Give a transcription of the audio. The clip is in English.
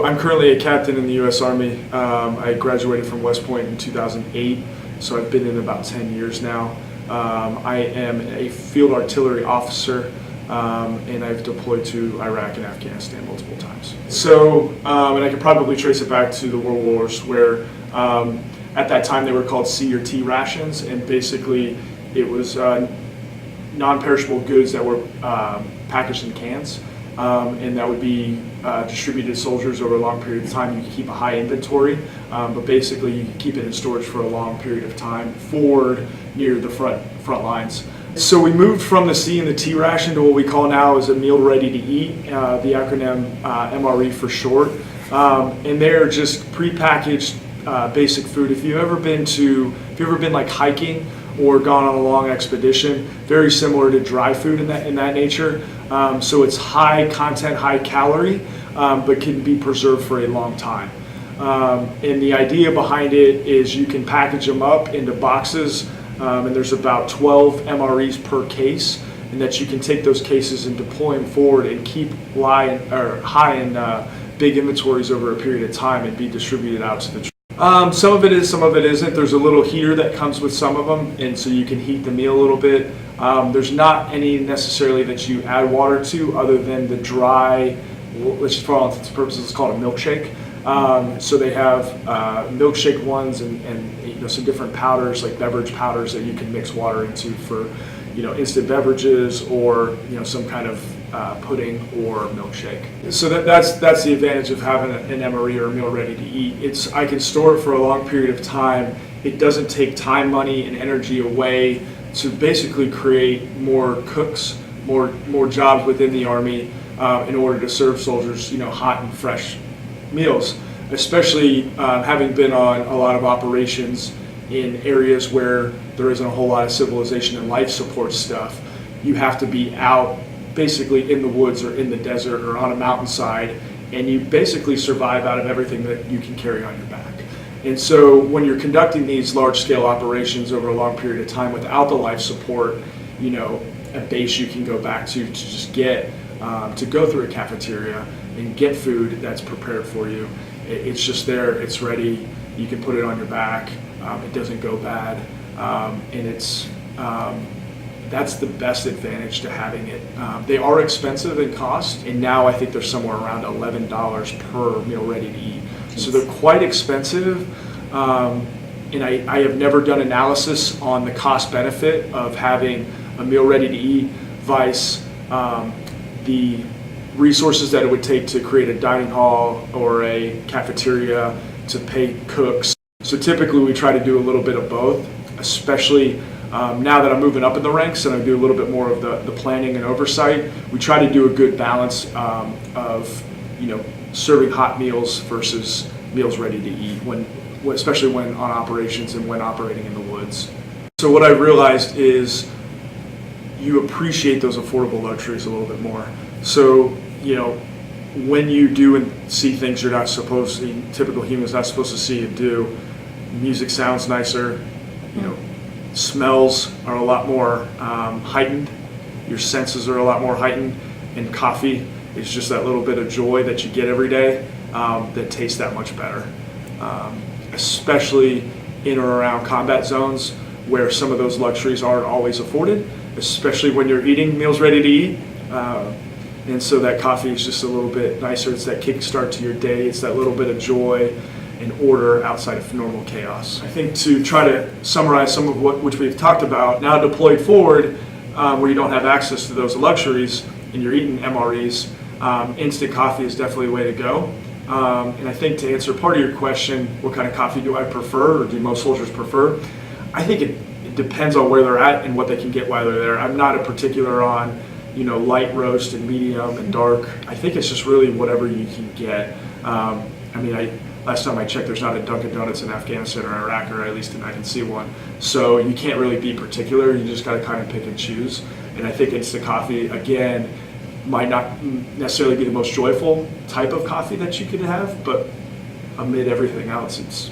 I'm currently a captain in the U.S. Army. I graduated from West Point in 2008, so I've been in about 10 years now. I am a field artillery officer, and I've deployed to Iraq and Afghanistan multiple times. So, and I can probably trace it back to the World Wars, where at that time they were called C or T Rations, and basically it was non-perishable goods that were packaged in cans. And that would be distributed to soldiers over a long period of time. You can keep a high inventory, but basically you can keep it in storage for a long period of time forward near the front lines. So we moved from the C and the T ration to what we call now is a meal ready to eat, the acronym MRE for short. And they're just prepackaged basic food. If you've ever been like hiking or gone on a long expedition, very similar to dry food in that nature. So it's high content, high calorie, but can be preserved for a long time. And the idea behind it is you can package them up into boxes, and there's about 12 MREs per case, and that you can take those cases and deploy them forward and keep high in big inventories over a period of time and be distributed out to the troops. Some of it is, some of it isn't. There's a little heater that comes with some of them, and so you can heat the meal a little bit. There's not any necessarily that you add water to other than the dry, which for all intents and purposes is called a milkshake. So they have milkshake ones and some different powders like beverage powders that you can mix water into for instant beverages or some kind of pudding or milkshake. So that's the advantage of having an MRE or a meal ready to eat. I can store it for a long period of time. It doesn't take time, money, and energy away to basically create more cooks, more jobs within the Army in order to serve soldiers hot and fresh meals. Especially having been on a lot of operations in areas where there isn't a whole lot of civilization and life support stuff. You have to be out basically in the woods or in the desert or on a mountainside, and you basically survive out of everything that you can carry on your back. And so when you're conducting these large-scale operations over a long period of time without the life support, a base you can go back to just get, to go through a cafeteria and get food that's prepared for you. It's just there, it's ready, you can put it on your back, it doesn't go bad, and that's the best advantage to having it. They are expensive in cost, and now I think they're somewhere around $11 per meal ready to eat. So they're quite expensive, and I have never done analysis on the cost benefit of having a meal ready to eat vice the resources that it would take to create a dining hall or a cafeteria to pay cooks. So typically we try to do a little bit of both, especially now that I'm moving up in the ranks and I do a little bit more of the planning and oversight. We try to do a good balance of serving hot meals versus meals ready to eat, especially when on operations and when operating in the woods. So what I've realized is you appreciate those affordable luxuries a little bit more. So when you do and see things you're not supposed to, typical humans not supposed to see and do, music sounds nicer, smells are a lot more heightened, your senses are a lot more heightened, and coffee is just that little bit of joy that you get every day that tastes that much better. Especially in or around combat zones where some of those luxuries aren't always afforded, especially when you're eating meals ready to eat. And so that coffee is just a little bit nicer. It's that kickstart to your day. It's that little bit of joy and order outside of normal chaos. I think to try to summarize some of which we've talked about, now deployed forward, where you don't have access to those luxuries and you're eating MREs, instant coffee is definitely a way to go. And I think to answer part of your question, what kind of coffee do I prefer, or do most soldiers prefer? I think it depends on where they're at and what they can get while they're there. I'm not a particular on light roast and medium and dark. I think it's just really whatever you can get. Last time I checked, there's not a Dunkin' Donuts in Afghanistan or Iraq, or at least I didn't see one. So you can't really be particular. You just got to kind of pick and choose. And I think instant coffee, again, might not necessarily be the most joyful type of coffee that you could have, but amid everything else, it's